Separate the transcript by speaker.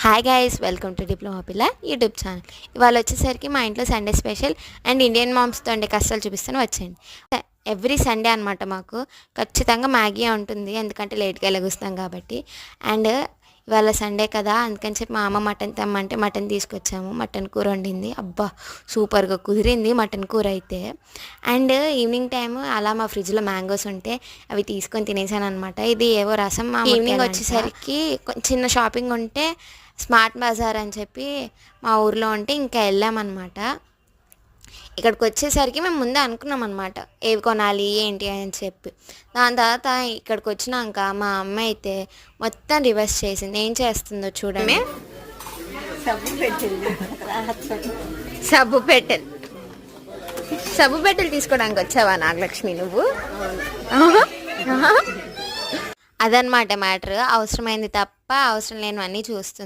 Speaker 1: Hi guys, welcome to diploma పిల్ల YouTube channel. ఇవాళ వచ్చేసరికి మా ఇంట్లో సండే స్పెషల్ అండ్ ఇండియన్ మామ్స్తో ఉండే కష్టాలు చూపిస్తాను వచ్చేయండి. ఎవ్రీ సండే అనమాట మాకు ఖచ్చితంగా మ్యాగీ ఉంటుంది, ఎందుకంటే లేట్గా లెగుస్తాం కాబట్టి. అండ్ ఇవాళ సండే కదా, అందుకని చెప్పి మా అమ్మ మటన్ తెమ్మంటే మటన్ తీసుకొచ్చాము. మటన్ కూర వండింది, అబ్బా సూపర్గా కుదిరింది మటన్ కూర అయితే. అండ్ ఈవినింగ్ టైము అలా మా ఫ్రిడ్జ్లో మ్యాంగోస్ ఉంటే అవి తీసుకొని తినేసాను అనమాట. ఇది ఏవో రసం. మా ఈవినింగ్ వచ్చేసరికి చిన్న షాపింగ్ ఉంటే స్మార్ట్ బజార్ అని చెప్పి మా ఊర్లో ఉంటే ఇంకా వెళ్ళామన్నమాట. ఇక్కడికి వచ్చేసరికి మేము ముందే అనుకున్నాం అనమాట ఏవి కొనాలి ఏంటి అని చెప్పి. దాని తర్వాత ఇక్కడికి వచ్చినాక మా అమ్మ అయితే మొత్తం రివర్స్ చేసింది. ఏం చేస్తుందో చూడండి. సబ్బు పెట్టెలు తీసుకోవడానికి వచ్చావా నాగలక్ష్మి నువ్వు? అదనమాట మ్యాటర్. అవసరమైంది తప్ప అవసరం లేనివన్నీ చూస్తుంది.